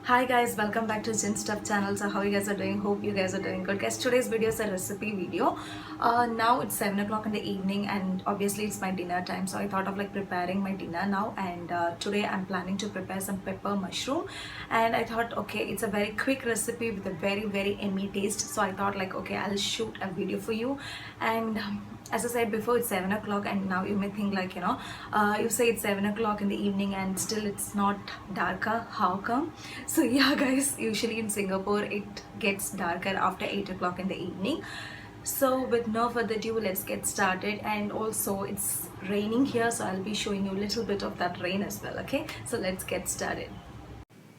Hi guys, welcome back to Gin Stuff channel. So how you guys are doing? Hope you guys are doing good. Guys, today's video is a recipe video. Now it's 7 o'clock in the evening and obviously it's my dinner time. So I thought of like preparing my dinner now, and today I'm planning to prepare some pepper mushroom. And I thought, okay, it's a very quick recipe with a very yummy taste. So I thought like, okay, I'll shoot a video for you. And as I said before, it's 7 o'clock, and now you may think like, you say it's 7 o'clock in the evening and still it's not darker. How come? So yeah guys, usually in Singapore it gets darker after 8 o'clock in the evening. So with no further ado, let's get started. And also it's raining here, so I'll be showing you a little bit of that rain as well. Okay, so let's get started.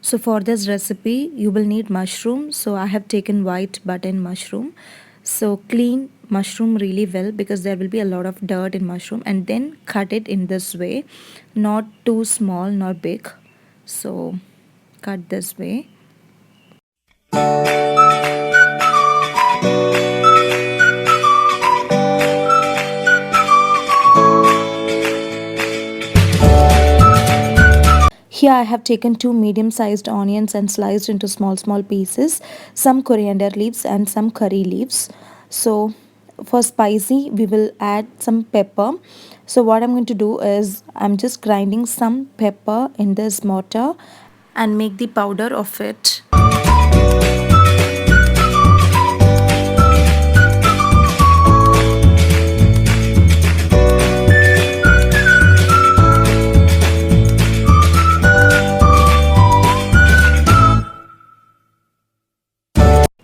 So for this recipe you will need mushroom. So I have taken white button mushroom. So clean mushroom really well because there will be a lot of dirt in mushroom, and then cut it in this way, not too small nor big. So cut this way. Here I have taken 2 medium-sized onions and sliced into small pieces, some coriander leaves and some curry leaves. So for spicy we will add some pepper. So what I'm going to do is I'm just grinding some pepper in this mortar and make the powder of it.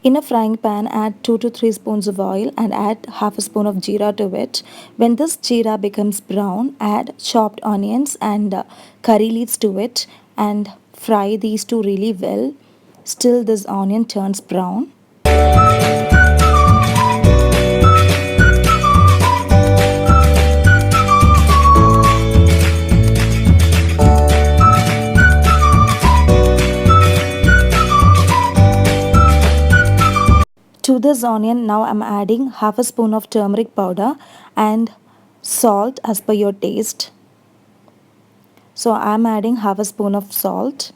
In a frying pan, add 2 to 3 spoons of oil and add half a spoon of jeera to it. When this jeera becomes brown, add chopped onions and curry leaves to it and fry these two really well till this onion turns brown. To this onion, now I'm adding half a spoon of turmeric powder and salt as per your taste. So I'm adding half a spoon of salt.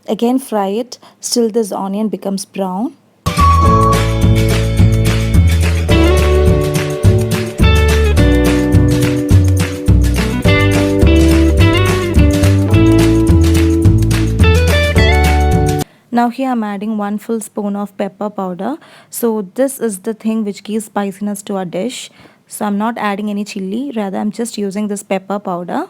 Again fry it till this onion becomes brown. Now here I'm adding 1 full spoon of pepper powder. So this is the thing which gives spiciness to our dish. So I'm not adding any chili, rather I'm just using this pepper powder.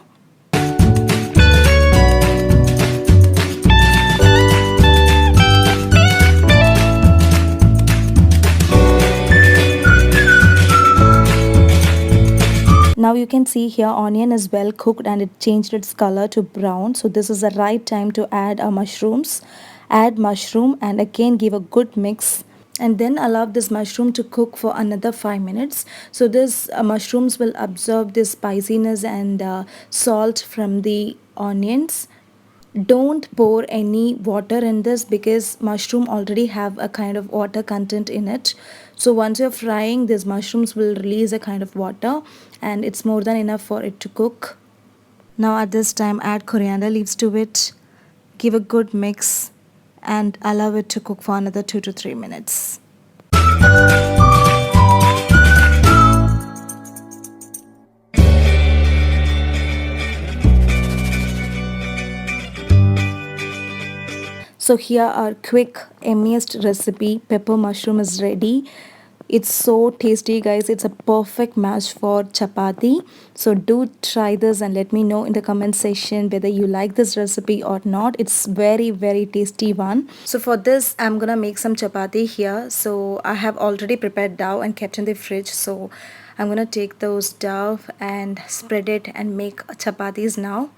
Now you can see here onion is well cooked and it changed its color to brown. So this is the right time to add our mushrooms. Add mushroom and again give a good mix, and then allow this mushroom to cook for another 5 minutes. So this mushrooms will absorb the spiciness and salt from the onions. Don't pour any water in this because mushroom already have a kind of water content in it. So once you're frying, these mushrooms will release a kind of water and it's more than enough for it to cook. Now at this time add coriander leaves to it, give a good mix and allow it to cook for another 2 to 3 minutes. So here our quick yummiest recipe, pepper mushroom, is ready. It's so tasty guys. It's a perfect match for chapati. So do try this and let me know in the comment section whether you like this recipe or not. It's very tasty one. So for this I'm gonna make some chapati here. So I have already prepared dough and kept in the fridge. So I'm gonna take those dough and spread it and make chapatis now.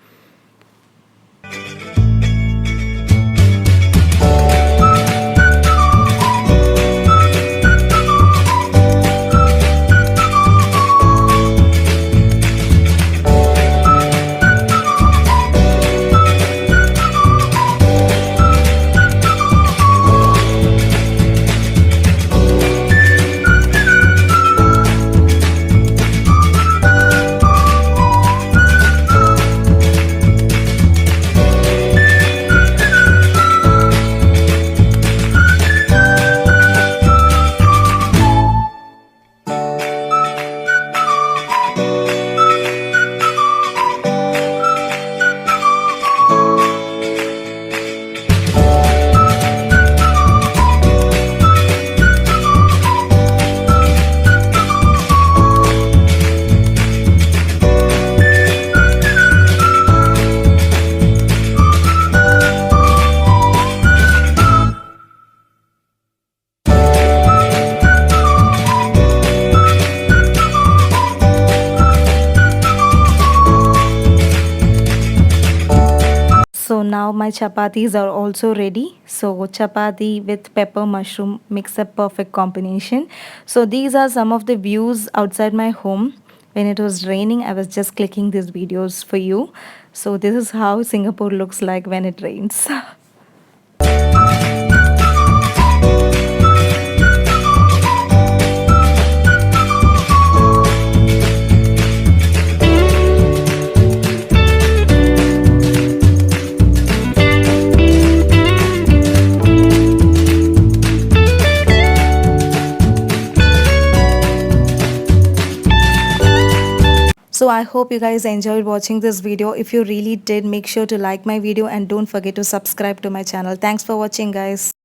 now my chapatis are also ready. So chapati with pepper mushroom makes a perfect combination. So these are some of the views outside my home. When it was raining, I was just clicking these videos for you. So this is how Singapore looks like when it rains. So I hope you guys enjoyed watching this video. If you really did, make sure to like my video and don't forget to subscribe to my channel. Thanks for watching, guys.